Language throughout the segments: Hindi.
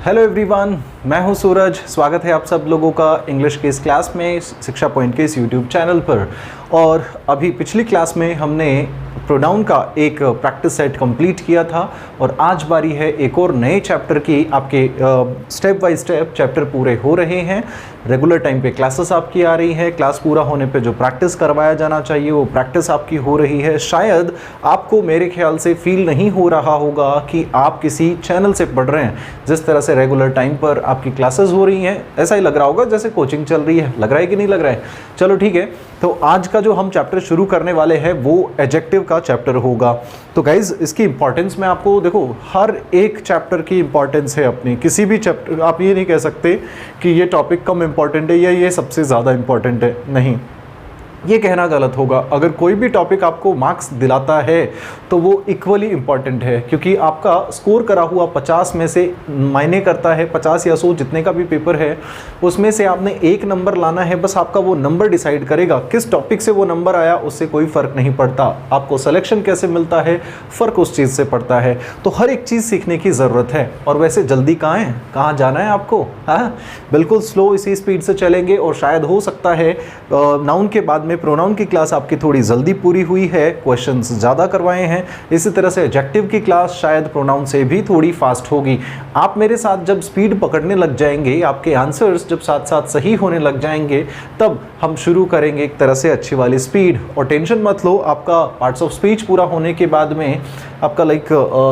हेलो एवरीवन, मैं हूं सूरज। स्वागत है आप सब लोगों का इंग्लिश के इस क्लास में, शिक्षा पॉइंट के इस यूट्यूब चैनल पर। और अभी पिछली क्लास में हमने प्रोनाउन का एक प्रैक्टिस सेट कंप्लीट किया था और आज बारी है एक और नए चैप्टर की। आपके स्टेप बाय स्टेप चैप्टर पूरे हो रहे हैं। रेगुलर टाइम पे क्लासेस आपकी आ रही है। क्लास पूरा होने पे जो प्रैक्टिस करवाया जाना चाहिए वो प्रैक्टिस आपकी हो रही है। शायद आपको मेरे ख्याल से फील नहीं हो रहा होगा कि आप किसी चैनल से पढ़ रहे हैं। जिस तरह से रेगुलर टाइम पर आपकी क्लासेस हो रही हैं, ऐसा ही लग रहा होगा जैसे कोचिंग चल रही है। लग रहा है कि नहीं लग रहा है? चलो ठीक है। तो आज का जो हम चैप्टर शुरू करने वाले हैं वो एडजेक्टिव का चैप्टर होगा। तो गाइज, इसकी इंपॉर्टेंस मैं आपको, देखो, हर एक चैप्टर की इंपॉर्टेंस है अपनी। किसी भी चैप्टर, आप ये नहीं कह सकते कि ये टॉपिक कम इंपॉर्टेंट है या ये सबसे ज़्यादा इंपॉर्टेंट है। नहीं, ये कहना गलत होगा। अगर कोई भी टॉपिक आपको मार्क्स दिलाता है तो वो इक्वली इम्पॉर्टेंट है, क्योंकि आपका स्कोर करा हुआ 50 में से मायने करता है। 50 या 100 जितने का भी पेपर है उसमें से आपने एक नंबर लाना है। बस आपका वो नंबर डिसाइड करेगा। किस टॉपिक से वो नंबर आया उससे कोई फ़र्क नहीं पड़ता। आपको सिलेक्शन कैसे मिलता है, फ़र्क उस चीज़ से पड़ता है। तो हर एक चीज़ सीखने की ज़रूरत है। और वैसे जल्दी कहाँ है, कहाँ जाना है आपको? हाँ, बिल्कुल स्लो इसी स्पीड से चलेंगे। और शायद हो सकता है नाउन के बाद में प्रोनाउन की क्लास आपकी थोड़ी जल्दी पूरी हुई है, क्वेश्चंस ज़्यादा करवाए हैं। इसी तरह से एडजेक्टिव की क्लास शायद प्रोनाउन से भी थोड़ी फास्ट होगी। आप मेरे साथ जब स्पीड पकड़ने लग जाएंगे, आपके आंसर्स जब साथ साथ सही होने लग जाएंगे, तब हम शुरू करेंगे एक तरह से अच्छी वाली स्पीड। और टेंशन मत लो, आपका पार्ट्स ऑफ स्पीच पूरा होने के बाद में आपका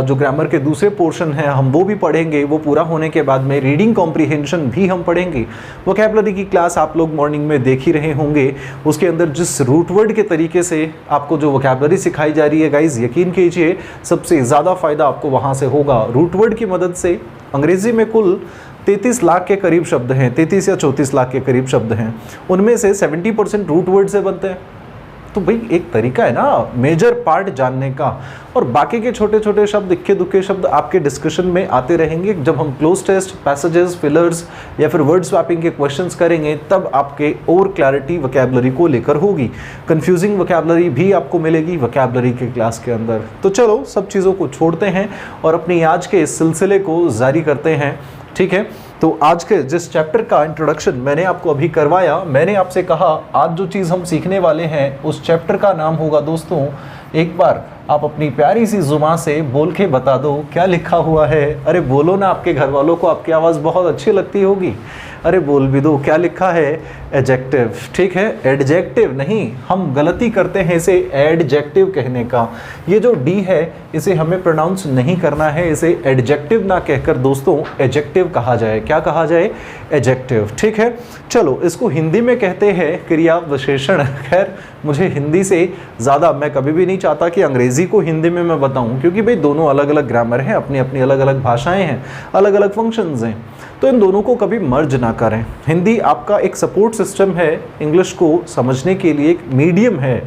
जो ग्रामर के दूसरे पोर्शन है हम वो भी पढ़ेंगे। वो पूरा होने के बाद में रीडिंग कॉम्प्रिहेंशन भी हम पढ़ेंगे। वोकैबुलरी की क्लास आप लोग मॉर्निंग में देख ही रहे होंगे। उसके अंदर जिस रूट वर्ड के तरीके से आपको जो वोकैबुलरी सिखाई जा रही है, गाइज यकीन कीजिए सबसे ज़्यादा फ़ायदा आपको वहाँ से होगा। रूट वर्ड की मदद से अंग्रेज़ी में कुल 33 लाख के करीब शब्द हैं, 33 या 34 लाख के करीब शब्द हैं। उनमें से 70% रूट वर्ड से बनते हैं। तो भाई एक तरीका है ना मेजर पार्ट जानने का। और बाकी के छोटे छोटे शब्द, इक्के दुक्के शब्द आपके डिस्कशन में आते रहेंगे। जब हम क्लोज टेस्ट, पैसेजेस, फिलर्स या फिर वर्ड स्वैपिंग के क्वेश्चंस करेंगे तब आपके और क्लैरिटी वोकैबुलरी को लेकर होगी। कंफ्यूजिंग वोकैबुलरी भी आपको मिलेगी वोकैबुलरी के क्लास के अंदर। तो चलो सब चीज़ों को छोड़ते हैं और अपनी आज के इस सिलसिले को जारी करते हैं। ठीक है, तो आज के जिस चैप्टर का इंट्रोडक्शन मैंने आपको अभी करवाया, मैंने आपसे कहा आज जो चीज़ हम सीखने वाले हैं उस चैप्टर का नाम होगा, दोस्तों, एक बार आप अपनी प्यारी सी जुबान से बोल के बता दो क्या लिखा हुआ है। अरे बोलो ना, आपके घर वालों को आपकी आवाज़ बहुत अच्छी लगती होगी। अरे बोल भी दो, क्या लिखा है? एडजेक्टिव। ठीक है, एडजेक्टिव नहीं, हम गलती करते हैं इसे एडजेक्टिव कहने का। ये जो डी है इसे हमें प्रोनाउंस नहीं करना है, इसे एडजेक्टिव ना कहकर दोस्तों एडजेक्टिव कहा जाए। क्या कहा जाए? एडजेक्टिव। ठीक है, चलो इसको हिंदी में कहते हैं क्रिया विशेषण। खैर मुझे हिंदी से ज़्यादा, मैं कभी भी नहीं चाहता कि अंग्रेज़ी को हिंदी में मैं बताऊं, क्योंकि भाई दोनों अलग अलग ग्रामर हैं, अपनी अपनी अलग अलग भाषाएं हैं, अलग अलग फंक्शंस हैं। तो इन दोनों को कभी मर्ज ना करें। हिंदी आपका एक सपोर्ट सिस्टम है, इंग्लिश को समझने के लिए एक मीडियम है।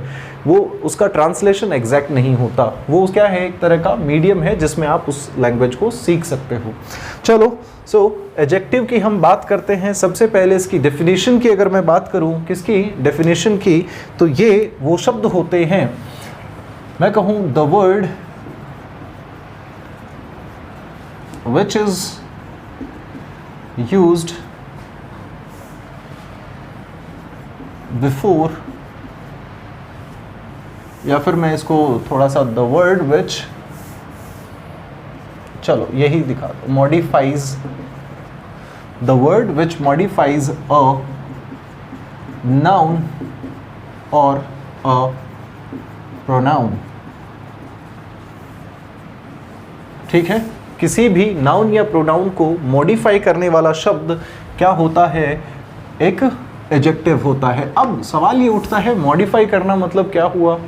वो उसका ट्रांसलेशन एग्जैक्ट नहीं होता, वो क्या है, एक तरह का मीडियम है जिसमें आप उस लैंग्वेज को सीख सकते हो। चलो, एडजेक्टिव की हम बात करते हैं। सबसे पहले इसकी डेफिनेशन की अगर मैं बात करूं, किसकी डेफिनेशन की, तो ये वो शब्द होते हैं, मैं कहूं the word which is used before, या फिर मैं इसको थोड़ा सा द वर्ड विच, चलो यही दिखा दो, modifies, the word which modifies a noun और अ प्रोनाउन। ठीक है, किसी भी नाउन या प्रोनाउन को मॉडिफाई करने वाला शब्द क्या होता है? एक एडजेक्टिव होता है। अब सवाल ये उठता है, मॉडिफाई करना मतलब क्या हुआ?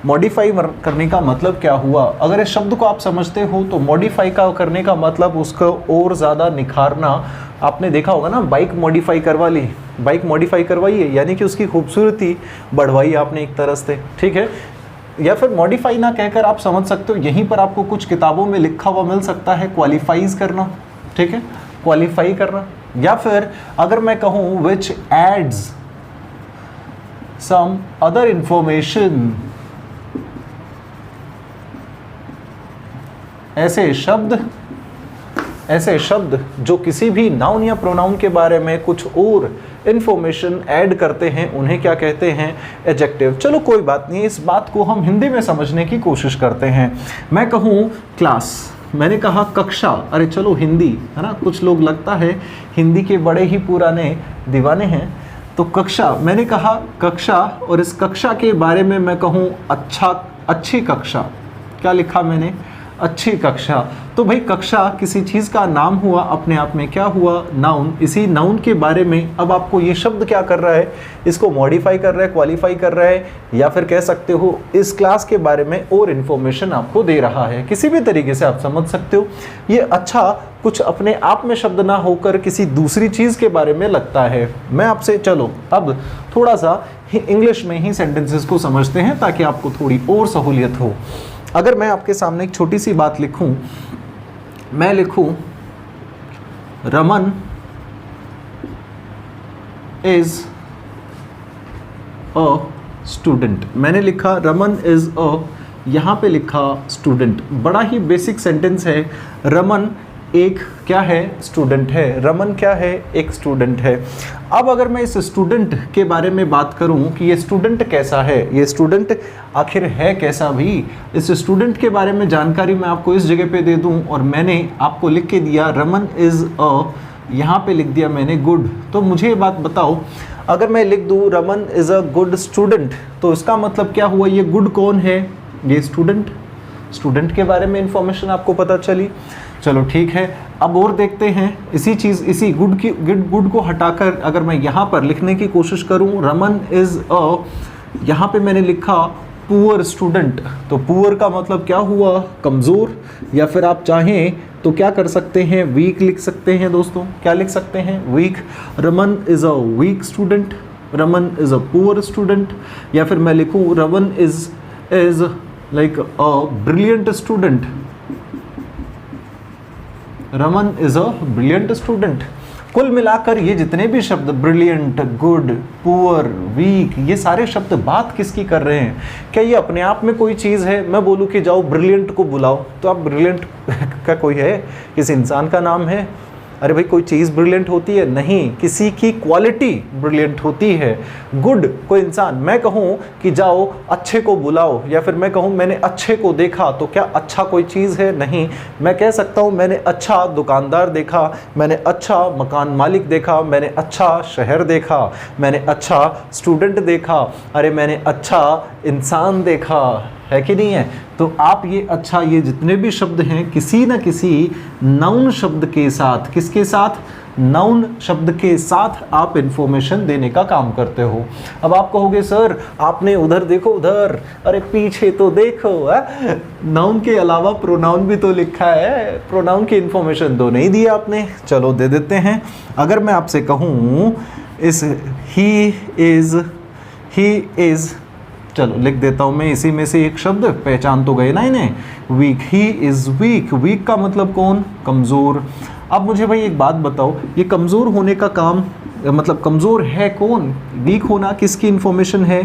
मॉडिफाई करने का मतलब क्या हुआ? अगर इस शब्द को आप समझते हो तो मॉडिफाई का करने का मतलब उसको और ज़्यादा निखारना। आपने देखा होगा ना, बाइक मॉडिफाई करवा ली, बाइक मॉडिफाई करवाई है, यानी कि उसकी खूबसूरती बढ़वाई आपने एक तरह से। ठीक है, या फिर मॉडिफाई ना कहकर आप समझ सकते हो, यहीं पर आपको कुछ किताबों में लिखा हुआ मिल सकता है, क्वालिफाइज करना। ठीक है, क्वालिफाई करना। या फिर अगर मैं कहूँ विच एड्स सम अदर इंफॉर्मेशन, ऐसे शब्द ऐसे शब्द जो किसी भी नाउन या प्रोनाउन के बारे में कुछ और इन्फॉर्मेशन ऐड करते हैं उन्हें क्या कहते हैं? एडजेक्टिव। चलो कोई बात नहीं, इस बात को हम हिंदी में समझने की कोशिश करते हैं। मैं कहूँ क्लास, मैंने कहा कक्षा, अरे चलो हिंदी है ना, कुछ लोग लगता है हिंदी के बड़े ही पुराने दीवाने हैं। तो कक्षा, मैंने कहा कक्षा, और इस कक्षा के बारे में मैं कहूँ अच्छी कक्षा। क्या लिखा मैंने? अच्छी कक्षा। तो भाई कक्षा किसी चीज़ का नाम हुआ, अपने आप में क्या हुआ? नाउन। इसी नाउन के बारे में अब आपको ये शब्द क्या कर रहा है? इसको मॉडिफाई कर रहा है, क्वालिफाई कर रहा है, या फिर कह सकते हो इस क्लास के बारे में और इन्फॉर्मेशन आपको दे रहा है। किसी भी तरीके से आप समझ सकते हो। ये अच्छा कुछ अपने आप में शब्द ना होकर किसी दूसरी चीज़ के बारे में लगता है। मैं आपसे चलो अब थोड़ा सा इंग्लिश में ही सेंटेंसेस को समझते हैं ताकि आपको थोड़ी और सहूलियत हो। अगर मैं आपके सामने एक छोटी सी बात लिखूं, मैं लिखूं रमन इज अ स्टूडेंट। मैंने लिखा रमन इज अ, यहाँ पे लिखा स्टूडेंट। बड़ा ही बेसिक सेंटेंस है। रमन एक क्या है? स्टूडेंट है। रमन क्या है? एक स्टूडेंट है। अब अगर मैं इस स्टूडेंट के बारे में बात करूं कि ये स्टूडेंट कैसा है, ये स्टूडेंट आखिर है कैसा भी, इस स्टूडेंट के बारे में जानकारी मैं आपको इस जगह पे दे दूं, और मैंने आपको लिख के दिया रमन इज़ अ, यहाँ पे लिख दिया मैंने गुड। तो मुझे ये बात बताओ, अगर मैं लिख दूँ Raman is a good student, तो इसका मतलब क्या हुआ? ये गुड कौन है? ये स्टूडेंट। स्टूडेंट के बारे में इंफॉर्मेशन आपको पता चली। चलो ठीक है, अब और देखते हैं इसी चीज़, इसी गुड को हटाकर अगर मैं यहाँ पर लिखने की कोशिश करूँ रमन इज़ अ, यहाँ पे मैंने लिखा पुअर स्टूडेंट। तो पुअर का मतलब क्या हुआ? कमज़ोर, या फिर आप चाहें तो क्या कर सकते हैं? वीक लिख सकते हैं दोस्तों। क्या लिख सकते हैं? Weak. Raman is a weak student, Raman is a poor student, या फिर मैं लिखूँ Raman is like a brilliant student. Raman is a brilliant student. कुल मिलाकर ये जितने भी शब्द ब्रिलियंट, गुड, पुअर, वीक, ये सारे शब्द बात किसकी कर रहे हैं? क्या ये अपने आप में कोई चीज़ है? मैं बोलूँ कि जाओ ब्रिलियंट को बुलाओ, तो आप ब्रिलियंट का कोई है? किसी इंसान का नाम है? अरे भाई कोई चीज़ ब्रिलियंट होती है? नहीं, किसी की क्वालिटी ब्रिलियंट होती है। गुड कोई इंसान, मैं कहूँ कि जाओ अच्छे को बुलाओ, या फिर मैं कहूँ मैंने अच्छे को देखा, तो क्या अच्छा कोई चीज़ है? नहीं। मैं कह सकता हूँ मैंने अच्छा दुकानदार देखा, मैंने अच्छा मकान मालिक देखा, मैंने अच्छा शहर देखा, मैंने अच्छा स्टूडेंट देखा, अरे मैंने अच्छा इंसान देखा, है कि नहीं है? तो आप ये अच्छा, ये जितने भी शब्द हैं किसी न किसी नाउन शब्द के साथ, किसके साथ? नाउन शब्द के साथ आप इंफॉर्मेशन देने का काम करते हो। अब आप कहोगे सर आपने उधर देखो, उधर, अरे पीछे तो देखो, नाउन के अलावा प्रोनाउन भी तो लिखा है, प्रोनाउन की इंफॉर्मेशन तो नहीं दी आपने। चलो दे देते हैं। अगर मैं आपसे कहूँ इस ही इज़, चलो लिख देता हूँ मैं इसी में से एक शब्द, पहचान तो गए ना इन्हें। Weak, he is weak. Weak का मतलब कौन? कमज़ोर। अब मुझे भाई एक बात बताओ, ये कमज़ोर होने का काम, मतलब कमज़ोर है कौन? वीक होना किसकी इंफॉर्मेशन है?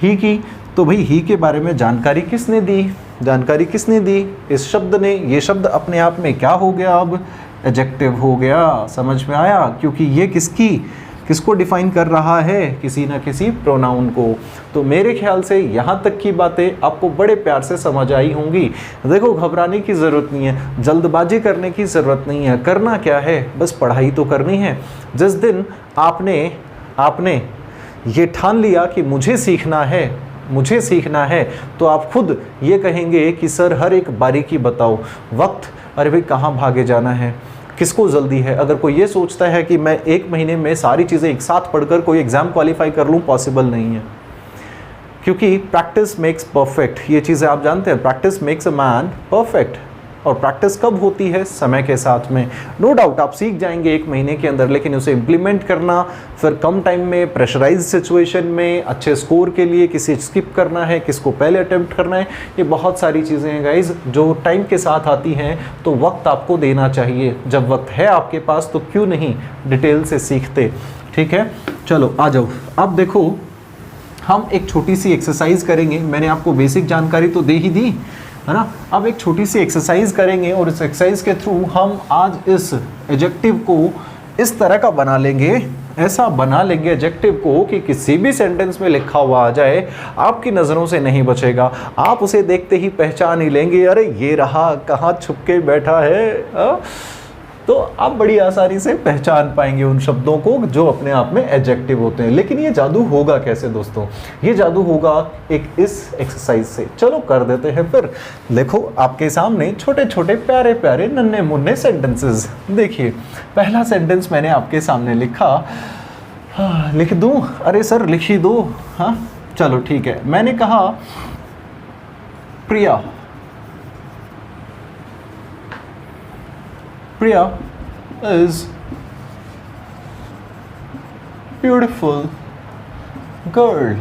ही की। तो भाई ही के बारे में जानकारी किसने दी? जानकारी किसने दी? इस शब्द ने। ये शब्द अपने आप में क्या हो गया? अब एडजेक्टिव हो गया। समझ में आया? क्योंकि ये किसको डिफाइन कर रहा है? किसी ना किसी प्रोनाउन को। तो मेरे ख्याल से यहाँ तक की बातें आपको बड़े प्यार से समझ आई होंगी। देखो घबराने की ज़रूरत नहीं है, जल्दबाजी करने की ज़रूरत नहीं है। करना क्या है? बस पढ़ाई तो करनी है। जिस दिन आपने ये ठान लिया कि मुझे सीखना है, तो आप खुद ये कहेंगे कि सर हर एक बारीकी बताओ। वक्त, अरे भाई कहाँ भागे जाना है? किसको जल्दी है? अगर कोई ये सोचता है कि मैं एक महीने में सारी चीज़ें एक साथ पढ़कर कोई एग्ज़ाम क्वालिफाई कर लूँ, पॉसिबल नहीं है। क्योंकि प्रैक्टिस मेक्स परफेक्ट, ये चीज़ें आप जानते हैं। Practice makes a man perfect. और प्रैक्टिस कब होती है? समय के साथ में। नो डाउट आप सीख जाएंगे एक महीने के अंदर, लेकिन उसे इम्प्लीमेंट करना फिर कम टाइम में, प्रेशराइज सिचुएशन में, अच्छे स्कोर के लिए किसे स्किप करना है, किसको पहले अटेम्प्ट करना है, ये बहुत सारी चीज़ें हैं गाइज जो टाइम के साथ आती हैं। तो वक्त आपको देना चाहिए। जब वक्त है आपके पास तो क्यों नहीं डिटेल से सीखते? ठीक है, चलो आ जाओ। अब देखो हम एक छोटी सी एक्सरसाइज करेंगे। मैंने आपको बेसिक जानकारी तो दे ही दी, है ना। अब एक छोटी सी एक्सरसाइज करेंगे और इस एक्सरसाइज के थ्रू हम आज इस एडजेक्टिव को इस तरह का बना लेंगे, ऐसा बना लेंगे एडजेक्टिव को कि किसी भी सेंटेंस में लिखा हुआ आ जाए, आपकी नज़रों से नहीं बचेगा। आप उसे देखते ही पहचान ही लेंगे, अरे ये रहा, कहाँ छुप के बैठा है। तो आप बड़ी आसानी से पहचान पाएंगे उन शब्दों को जो अपने आप में एडजेक्टिव होते हैं। लेकिन ये जादू होगा कैसे दोस्तों? ये जादू होगा एक इस एक्सरसाइज से। चलो कर देते हैं फिर। देखो आपके सामने छोटे छोटे प्यारे प्यारे नन्हे मुन्ने सेंटेंसेस। देखिए पहला सेंटेंस मैंने आपके सामने लिखा। लिख दूं? अरे सर लिख ही दो। हाँ चलो ठीक है। मैंने कहा प्रिया, Priya is beautiful girl।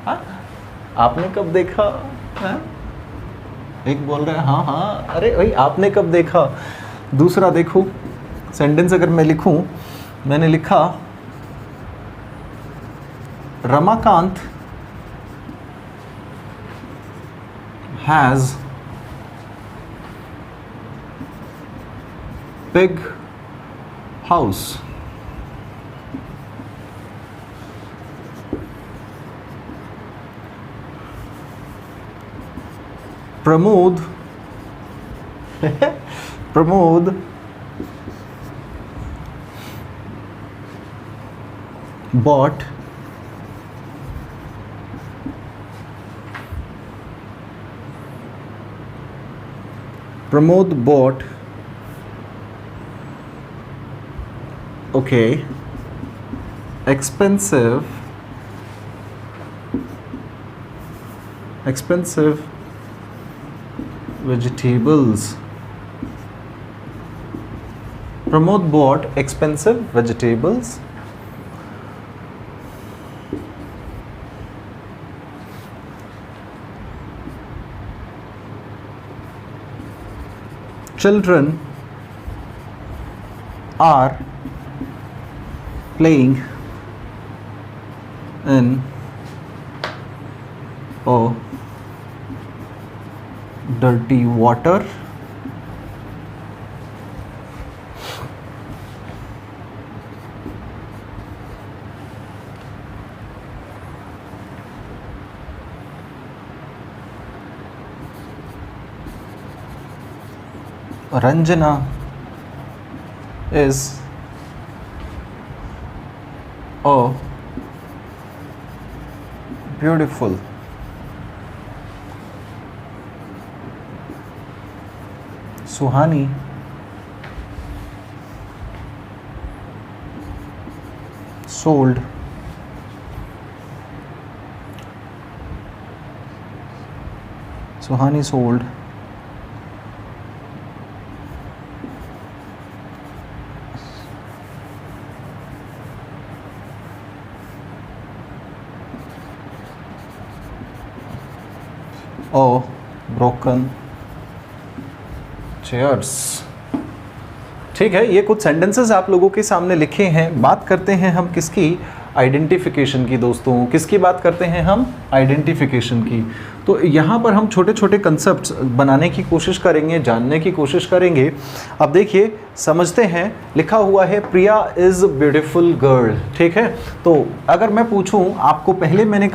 हाँ आपने कब देखा? हाँ? एक बोल रहा है हाँ हाँ, अरे भाई आपने कब देखा? दूसरा देखो सेंटेंस अगर मैं लिखूं, मैंने लिखा Ramakant has big house। Pramod Pramod bought Pramod bought okay expensive vegetables। Pramod bought expensive vegetables। Children are playing in a dirty water। Ranjana is a beautiful Suhani sold or broken chairs। ठीक है, ये कुछ सेंटेंसेस आप लोगों के सामने लिखे हैं। बात करते हैं हम किसकी? आइडेंटिफिकेशन की दोस्तों। किसकी बात करते हैं हम? आइडेंटिफिकेशन की। तो यहाँ पर हम छोटे छोटे कंसेप्ट्स बनाने की कोशिश करेंगे, जानने की कोशिश करेंगे। अब देखिए समझते हैं, लिखा हुआ है प्रिया इज़ ब्यूटीफुल गर्ल। ठीक है, तो अगर मैं पूछूं आपको, पहले मैंने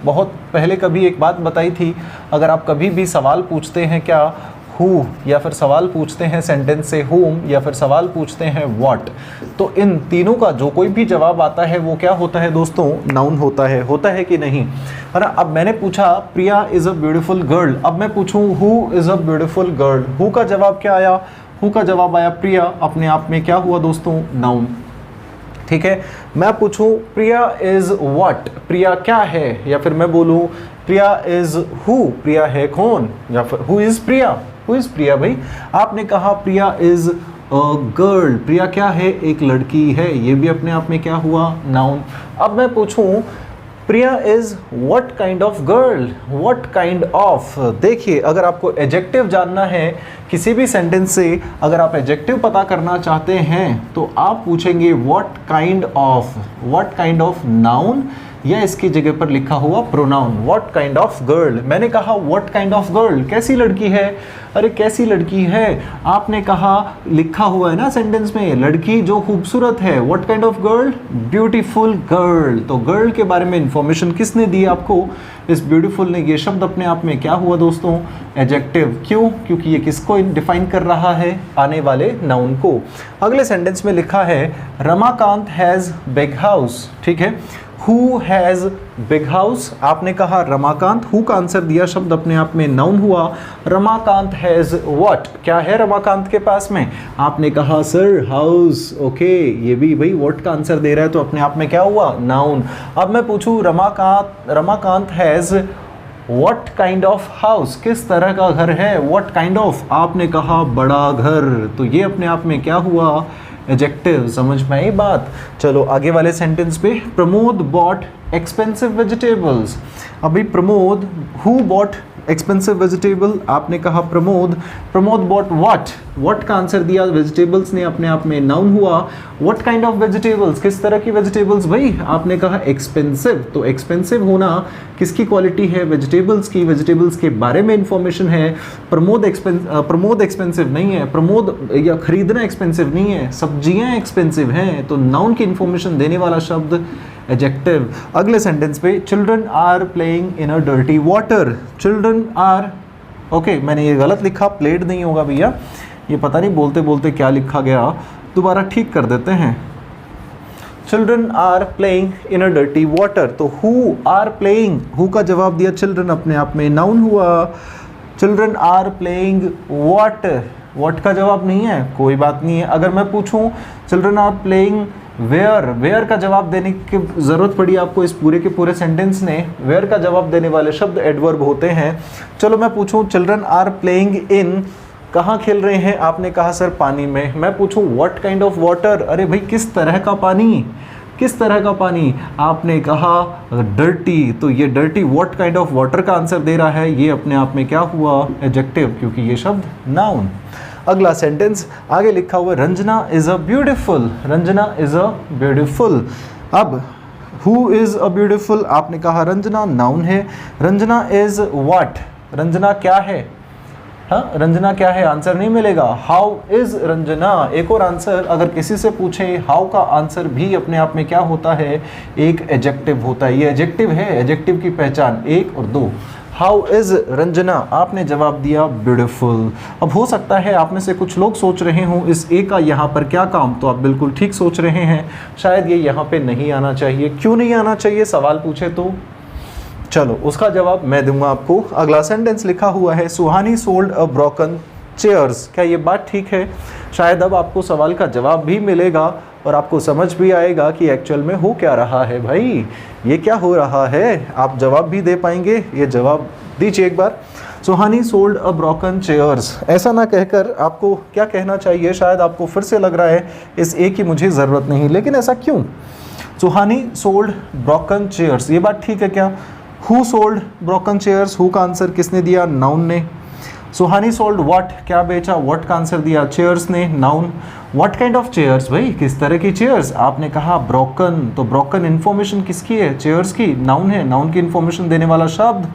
बहुत पहले कभी एक बात बताई थी, अगर आप कभी भी सवाल पूछते हैं क्या हु, या फिर सवाल पूछते हैं सेंटेंस से हुम, या फिर सवाल पूछते हैं व्हाट, तो इन तीनों का जो कोई भी जवाब आता है वो क्या होता है दोस्तों? नाउन होता है कि नहीं, है ना। अब मैंने पूछा प्रिया इज़ अ ब्यूटीफुल गर्ल, अब मैं पूछूं who is a beautiful girl, who का जवाब क्या आया? हु का जवाब आया प्रिया, अपने आप में क्या हुआ दोस्तों? नाउन। ठीक है, मैं पूछूं प्रिया इज़ व्हाट, प्रिया क्या है, या फिर मैं बोलूं प्रिया इज़ हु, प्रिया है कौन, या फिर who is Priya, who is Priya. भाई आपने कहा प्रिया इज़ अ गर्ल, प्रिया क्या है? एक लड़की है, ये भी अपने आप में क्या हुआ? नाउन। अब मैं पूछूं Priya is what kind of girl, what kind of. देखिए अगर आपको एडजेक्टिव जानना है किसी भी सेंटेंस से, अगर आप एडजेक्टिव पता करना चाहते हैं तो आप पूछेंगे व्हाट काइंड ऑफ नाउन, या इसकी जगह पर लिखा हुआ pronoun what kind of girl. मैंने कहा व्हाट काइंड ऑफ गर्ल, कैसी लड़की है, अरे कैसी लड़की है। आपने कहा लिखा हुआ है ना सेंटेंस में, लड़की जो खूबसूरत है, what kind of girl, beautiful girl. तो गर्ल के बारे में इंफॉर्मेशन किसने दी आपको, इस ब्यूटीफुल ने। ये शब्द अपने आप में क्या हुआ दोस्तों, एडजेक्टिव। क्यों, क्योंकि ये किसको डिफाइन कर रहा है, आने वाले नाउन को। अगले सेंटेंस में लिखा है रमाकांत हैज़ बिग हाउस, ठीक है। हु हैज़ बिग हाउस, आपने कहा रमाकांत, हु का आंसर दिया, शब्द अपने आप में नाउन हुआ। रमाकांत हैज़ व्हाट, क्या है रमाकांत के पास में, आपने कहा सर हाउस, ओके, ये भी भाई व्हाट का आंसर दे रहा है तो अपने आप में क्या हुआ, नाउन। अब मैं पूछूं Ramakant has what kind of house, किस तरह का घर है, व्हाट काइंड ऑफ, आपने कहा बड़ा घर, तो ये अपने आप में क्या हुआ, एडजेक्टिव। समझ में आई बात। चलो आगे वाले सेंटेंस पे, प्रमोद बॉट एक्सपेंसिव वेजिटेबल्स। अभी Pramod, who bought expensive vegetable, आपने कहा प्रमोद बॉट व्हाट का आंसर दिया, वेजिटेबल्स ने अपने आप में नाउन हुआ। व्हाट काइंड ऑफ वेजिटेबल्स, किस तरह की वेजिटेबल्स भाई, आपने कहा एक्सपेंसिव, तो एक्सपेंसिव होना किसकी क्वालिटी है, वेजिटेबल्स की, वेजिटेबल्स के बारे में इंफॉर्मेशन है। प्रमोद एक्सपेंसिव नहीं है, प्रमोद या खरीदना एक्सपेंसिव नहीं है, सब्जियां एक्सपेंसिव हैं, तो नाउन की इंफॉर्मेशन देने वाला शब्द एडजेक्टिव। अगले सेंटेंस पे, children are playing in a dirty water, children are, okay मैंने ये गलत लिखा, प्लेड नहीं होगा भैया, ये पता नहीं बोलते बोलते क्या लिखा गया, दोबारा ठीक कर देते हैं। Children are playing in a dirty water, तो हु आर प्लेइंग, हु का जवाब दिया चिल्ड्रन, अपने आप में नाउन हुआ। चिल्ड्रन आर प्लेइंग व्हाट का जवाब नहीं है, कोई बात नहीं है। अगर मैं पूछूं चिल्ड्रन आर प्लेइंग वेयर का जवाब देने की ज़रूरत पड़ी आपको, इस पूरे के पूरे सेंटेंस ने वेयर का जवाब देने वाले शब्द एडवर्ब होते हैं। चलो मैं पूछूं चिल्ड्रन आर प्लेइंग इन, कहाँ खेल रहे हैं, आपने कहा सर पानी में। मैं पूछूं व्हाट काइंड ऑफ वाटर, अरे भाई किस तरह का पानी, किस तरह का पानी, आपने कहा डर्टी, तो ये dirty what kind of water का आंसर दे रहा है, ये अपने आप में क्या हुआ, एडजेक्टिव, क्योंकि ये शब्द नाउन। अगला सेंटेंस आगे लिखा हुआ, Ranjana is a beautiful, Ranjana is a beautiful. अब हु इज अ ब्यूटीफुल, आपने कहा रंजना, नाउन है। रंजना इज व्हाट, रंजना क्या है, हाँ रंजना क्या है, आंसर नहीं मिलेगा। हाउ इज रंजना, एक और आंसर, अगर किसी से पूछे हाउ का आंसर भी अपने आप में क्या होता है, एक एडजेक्टिव होता है। ये एडजेक्टिव है, एडजेक्टिव की पहचान 1 और 2। हाउ इज रंजना, आपने जवाब दिया ब्यूटीफुल। अब हो सकता है आप में से कुछ लोग सोच रहे हों इस ए का यहाँ पर क्या काम, तो आप बिल्कुल ठीक सोच रहे हैं, शायद ये यहाँ पे नहीं आना चाहिए। क्यों नहीं आना चाहिए, सवाल पूछे तो चलो उसका जवाब मैं दूंगा आपको। अगला सेंटेंस लिखा हुआ है, सुहानी सोल्ड अ ब्रोकन चेयर्स। क्या ये बात ठीक है, शायद अब आपको सवाल का जवाब भी मिलेगा और आपको समझ भी आएगा कि एक्चुअल में हो क्या रहा है, भाई ये क्या हो रहा है, आप जवाब भी दे पाएंगे। ये जवाब दीजिए एक बार, सुहानी सोल्ड अ ब्रोकन चेयर्स। ऐसा ना कहकर आपको क्या कहना चाहिए, शायद आपको फिर से लग रहा है इस ए की मुझे ज़रूरत नहीं, लेकिन ऐसा क्यों, सुहानी सोल्ड ब्रोकन चेयर्स, ये बात ठीक है क्या। Who sold broken chairs, who का आंसर किसने दिया, नाउन ने। सुहानी सोल्ड व्हाट, क्या बेचा, व्हाट का आंसर दिया चेयर्स ने, noun. What kind of chairs, भाई किस तरह की चेयर्स, आपने कहा ब्रोकन, तो ब्रोकन इन्फॉर्मेशन किसकी है, चेयर्स की, नाउन है, नाउन की इन्फॉर्मेशन देने वाला शब्द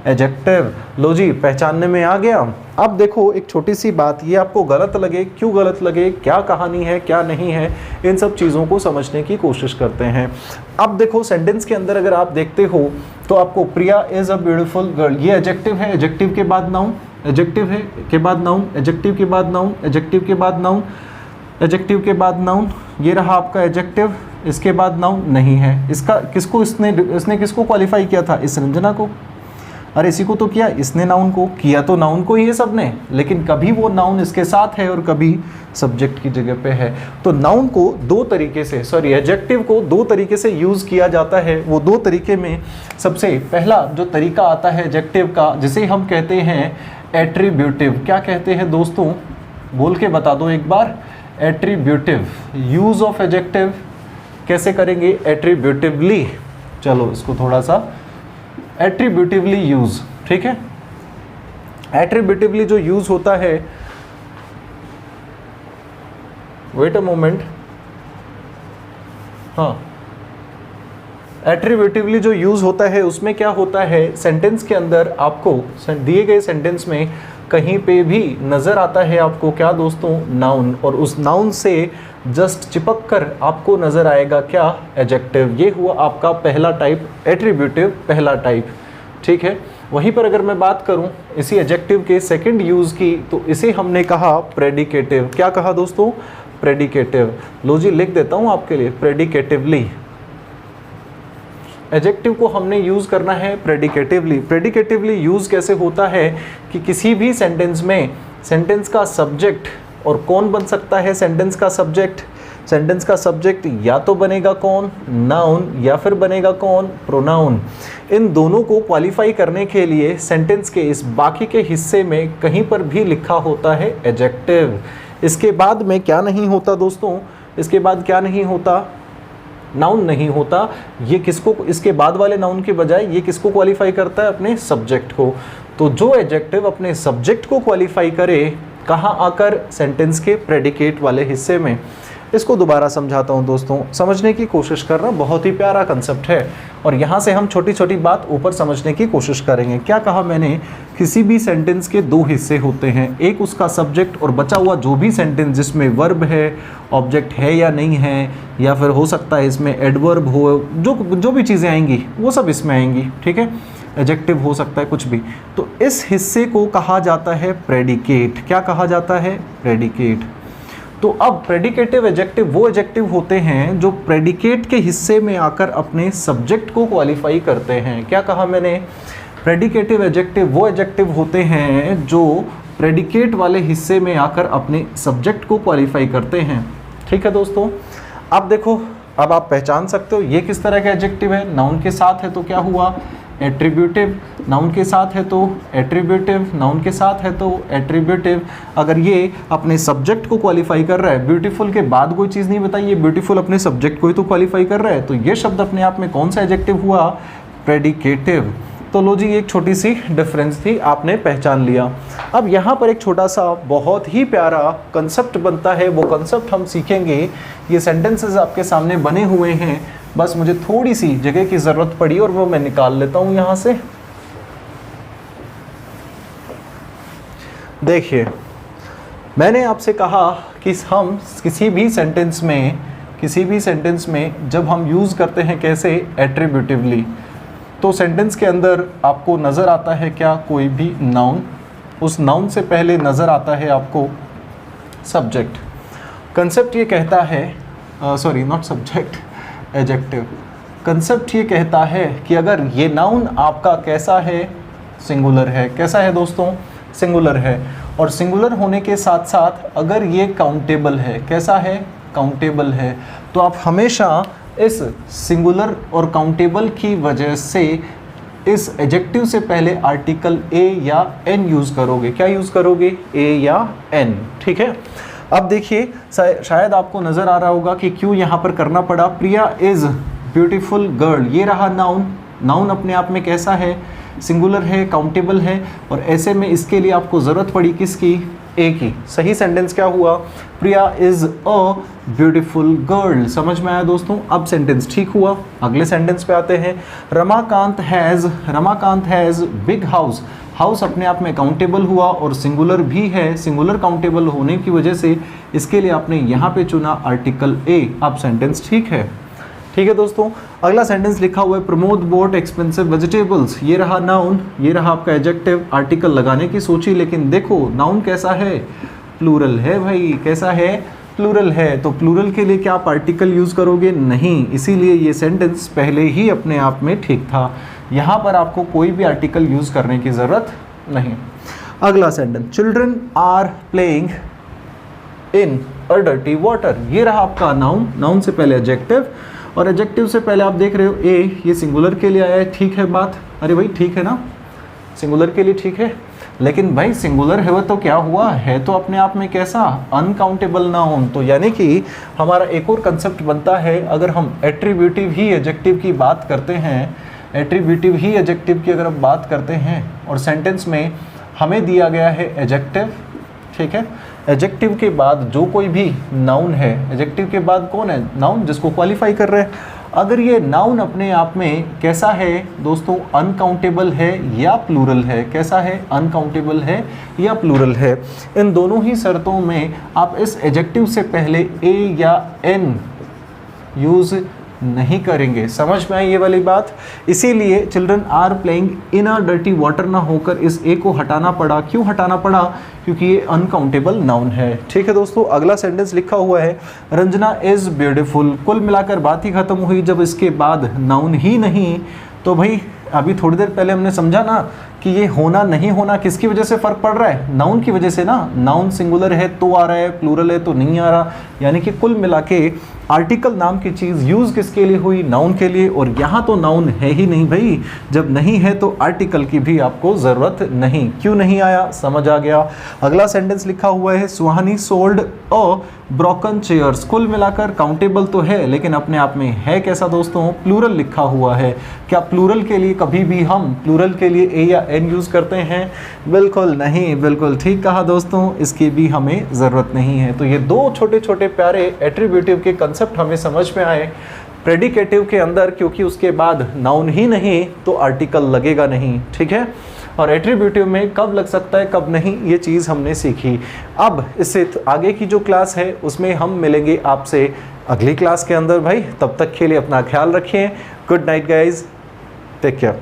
एडजेक्टिव। लो जी पहचानने में आ गया। अब देखो एक छोटी सी बात, ये आपको गलत लगे, क्यों गलत लगे, क्या कहानी है क्या नहीं है, इन सब चीज़ों को समझने की कोशिश करते हैं। अब देखो सेंटेंस के अंदर अगर आप देखते हो तो आपको प्रिया इज अ ब्यूटीफुल गर्ल, ये एडजेक्टिव है, एडजेक्टिव के बाद नाउन, एडजेक्टिव है के बाद नाउन, एडजेक्टिव के बाद नाउन, एडजेक्टिव के बाद नाउन, एडजेक्टिव के बाद नाउन, ये रहा आपका एडजेक्टिव, इसके बाद नाउन नहीं है। इसका किसको इसने किसको क्वालिफाई किया था, इस रंजना को, अरे इसी को तो किया, इसने नाउन को किया, तो नाउन को ही है सब ने, लेकिन कभी वो नाउन इसके साथ है और कभी सब्जेक्ट की जगह पे है। तो नाउन को दो तरीके से, सॉरी एडजेक्टिव को दो तरीके से यूज़ किया जाता है। वो दो तरीके में सबसे पहला जो तरीका आता है एडजेक्टिव का, जिसे हम कहते हैं एट्रीब्यूटिव। क्या कहते हैं दोस्तों, बोल के बता दो एक बार, एट्रीब्यूटिव। यूज़ ऑफ एडजेक्टिव कैसे करेंगे, एट्रीब्यूटिवली। चलो इसको थोड़ा सा एट्रीब्यूटिवली यूज़, ठीक है। एट्रीब्यूटिवली जो यूज़ होता है, वेट अ मोमेंट, हाँ एट्रीब्यूटिवली जो यूज़ होता है उसमें क्या होता है, सेंटेंस के अंदर आपको दिए गए सेंटेंस में कहीं पे भी नज़र आता है आपको क्या दोस्तों, नाउन, और उस नाउन से जस्ट चिपक कर आपको नज़र आएगा क्या, एडजेक्टिव। ये हुआ आपका पहला टाइप, एट्रीब्यूटिव पहला टाइप, ठीक है। वहीं पर अगर मैं बात करूं इसी एडजेक्टिव के सेकंड यूज़ की, तो इसे हमने कहा प्रेडिकेटिव। क्या कहा दोस्तों, प्रेडिकेटिव। लो जी लिख देता हूं आपके लिए, प्रेडिकेटिवली। एडजेक्टिव को हमने यूज़ करना है प्रेडिकेटिवली। प्रेडिकेटिवली यूज़ कैसे होता है कि किसी भी सेंटेंस में सेंटेंस का सब्जेक्ट, और कौन बन सकता है सेंटेंस का सब्जेक्ट, सेंटेंस का सब्जेक्ट या तो बनेगा कौन, नाउन, या फिर बनेगा कौन, प्रोनाउन। इन दोनों को क्वालिफाई करने के लिए सेंटेंस के इस बाकी के हिस्से में कहीं पर भी लिखा होता है एडजेक्टिव। इसके बाद में क्या नहीं होता दोस्तों, इसके बाद क्या नहीं होता, नाउन नहीं होता। ये किसको, इसके बाद वाले नाउन के बजाय ये किसको क्वालिफाई करता है, अपने सब्जेक्ट को। तो जो एडजेक्टिव अपने सब्जेक्ट को क्वालिफाई करे, कहाँ आकर, सेंटेंस के प्रेडिकेट वाले हिस्से में। इसको दोबारा समझाता हूँ दोस्तों, समझने की कोशिश करना, बहुत ही प्यारा कंसेप्ट है, और यहाँ से हम छोटी छोटी बात ऊपर समझने की कोशिश करेंगे। क्या कहा मैंने, किसी भी सेंटेंस के दो हिस्से होते हैं, एक उसका सब्जेक्ट और बचा हुआ जो भी सेंटेंस जिसमें वर्ब है, ऑब्जेक्ट है या नहीं है, या फिर हो सकता है इसमें एडवर्ब हो, जो भी चीज़ें आएंगी वो सब इसमें आएंगी, ठीक है। एडजेक्टिव हो सकता है कुछ भी, तो इस हिस्से को कहा जाता है प्रेडिकेट। क्या कहा जाता है, प्रेडिकेट। तो अब प्रेडिकेटिव एडजेक्टिव वो एडजेक्टिव होते हैं जो प्रेडिकेट के हिस्से में आकर अपने सब्जेक्ट को क्वालिफाई करते हैं। क्या कहा मैंने, प्रेडिकेटिव एडजेक्टिव वो एडजेक्टिव होते हैं जो प्रेडिकेट वाले हिस्से में आकर अपने सब्जेक्ट को क्वालिफाई करते हैं, ठीक है दोस्तों। अब देखो, अब आप पहचान सकते हो ये किस तरह का एडजेक्टिव है। नाउन के साथ है तो क्या हुआ, एट्रीब्यूटिव। नाउन के साथ है तो एट्रीब्यूटिव, नाउन के साथ है तो एट्रीब्यूटिव। अगर ये अपने सब्जेक्ट को क्वालिफाई कर रहा है, ब्यूटीफुल के बाद कोई चीज़ नहीं बताई, ये ब्यूटीफुल अपने सब्जेक्ट को ही तो क्वालिफाई कर रहा है, तो ये शब्द अपने आप में कौन सा एडजेक्टिव हुआ, प्रेडिकेटिव। तो लो जी, एक छोटी सी डिफरेंस थी, आपने पहचान लिया। अब यहाँ पर एक छोटा सा बहुत ही प्यारा कंसेप्ट बनता है, वो कंसेप्ट हम सीखेंगे। ये सेंटेंसेस आपके सामने बने हुए हैं, बस मुझे थोड़ी सी जगह की ज़रूरत पड़ी और वो मैं निकाल लेता हूँ यहाँ से। देखिए, मैंने आपसे कहा कि हम किसी भी सेंटेंस में जब हम यूज़ करते हैं कैसे, एट्रीब्यूटिवली, तो सेंटेंस के अंदर आपको नज़र आता है क्या, कोई भी नाउन, उस नाउन से पहले नज़र आता है आपको सब्जेक्ट। कंसेप्ट ये कहता है, sorry not subject, adjective. Concept ये कहता है कि अगर ये नाउन आपका कैसा है, सिंगुलर है। कैसा है दोस्तों, सिंगुलर है। और सिंगुलर होने के साथ साथ अगर ये काउंटेबल है, कैसा है, काउंटेबल है, तो आप हमेशा इस सिंगुलर और काउंटेबल की वजह से इस एडजेक्टिव से पहले आर्टिकल ए या एन यूज़ करोगे। क्या यूज़ करोगे, ए या एन, ठीक है। अब देखिए, शायद आपको नज़र आ रहा होगा कि क्यों यहाँ पर करना पड़ा। प्रिया इज़ ब्यूटीफुल गर्ल, ये रहा नाउन। नाउन अपने आप में कैसा है, सिंगुलर है, काउंटेबल है, और ऐसे में इसके लिए आपको ज़रूरत पड़ी किसकी, ए की। सही सेंटेंस क्या हुआ, प्रिया इज़ अ ब्यूटीफुल गर्ल। समझ में आया दोस्तों, अब सेंटेंस ठीक हुआ। अगले सेंटेंस पे आते हैं। Ramakant has big house. House अपने आप में काउंटेबल हुआ और सिंगुलर भी है। सिंगुलर काउंटेबल होने की वजह से इसके लिए आपने यहाँ पे चुना आर्टिकल ए। अब सेंटेंस ठीक है, ठीक है दोस्तों। अगला सेंटेंस लिखा हुआ है, प्रमोद बोट एक्सपेंसिव वेजिटेबल्स। ये रहा नाउन, ये रहा आपका एडजेक्टिव। आर्टिकल लगाने की सोची, लेकिन देखो नाउन कैसा है, प्लूरल है भाई। कैसा है, प्लूरल है। तो प्लूरल के लिए क्या आप आर्टिकल यूज़ करोगे, नहीं। इसीलिए ये सेंटेंस पहले ही अपने आप में ठीक था। यहाँ पर आपको कोई भी आर्टिकल यूज़ करने की ज़रूरत नहीं। अगला sentence, children are playing in a dirty water. ये रहा आपका नाउन, नाउन से पहले एडजेक्टिव, और एडजेक्टिव से पहले आप देख रहे हो ए, ये सिंगुलर के लिए आया है। ठीक है बात, अरे भाई ठीक है ना, सिंगुलर के लिए ठीक है। लेकिन भाई सिंगुलर है वो तो क्या हुआ, है तो अपने आप में कैसा, अनकाउंटेबल नाउन। तो यानी कि हमारा एक और कंसेप्ट बनता है, अगर हम एट्रीब्यूटिव ही एडजेक्टिव की बात करते हैं, एट्रीब्यूटिव ही एडजेक्टिव की अगर हम बात करते हैं और सेंटेंस में हमें दिया गया है एडजेक्टिव, ठीक है। एडजेक्टिव के बाद जो कोई भी नाउन है, एडजेक्टिव के बाद कौन है, नाउन, जिसको क्वालिफाई कर रहे हैं। अगर ये नाउन अपने आप में कैसा है दोस्तों, अनकाउंटेबल है या प्लूरल है, कैसा है, अनकाउंटेबल है या प्लूरल है, इन दोनों ही शर्तों में आप इस एडजेक्टिव से पहले ए या एन यूज़ नहीं करेंगे। समझ में आई ये वाली बात? इसीलिए children are playing in a dirty water ना होकर इस ए को हटाना पड़ा। क्यों हटाना पड़ा? क्योंकि ये अनकाउंटेबल नाउन है। ठीक है दोस्तों, अगला सेंटेंस लिखा हुआ है रंजना इज़ ब्यूटीफुल। कुल मिलाकर बात ही खत्म हुई जब इसके बाद नाउन ही नहीं, तो भाई अभी थोड़ी देर पहले हमने समझा ना कि ये होना नहीं होना किसकी वजह से फ़र्क पड़ रहा है, नाउन की वजह से ना। नाउन सिंगुलर है तो आ रहा है, प्लूरल है तो नहीं आ रहा, यानी कि कुल मिला के आर्टिकल नाम की चीज़ यूज़ किसके लिए हुई, नाउन के लिए। और यहाँ तो नाउन है ही नहीं भाई, जब नहीं है तो आर्टिकल की भी आपको ज़रूरत नहीं। क्यों नहीं आया, समझ आ गया। अगला सेंटेंस लिखा हुआ है सुहानी सोल्ड अ ब्रोकन चेयर्स। कुल मिलाकर काउंटेबल तो है लेकिन अपने आप में है कैसा दोस्तों, प्लूरल लिखा हुआ है। क्या प्लूरल के लिए कभी भी हम प्लूरल के लिए ए या एन यूज़ करते हैं? बिल्कुल नहीं, बिल्कुल ठीक कहा दोस्तों, इसकी भी हमें ज़रूरत नहीं है। तो ये दो छोटे छोटे प्यारे एट्रीब्यूटिव के कंसेप्ट हमें समझ में आए। प्रेडिकेटिव के अंदर क्योंकि उसके बाद नाउन ही नहीं तो आर्टिकल लगेगा नहीं, ठीक है। और एट्रीब्यूटिव में कब लग सकता है कब नहीं, ये चीज़ हमने सीखी। अब इससे आगे की जो क्लास है उसमें हम मिलेंगे आपसे अगली क्लास के अंदर भाई। तब तक के लिए अपना ख्याल रखिए। Good night guys, take care.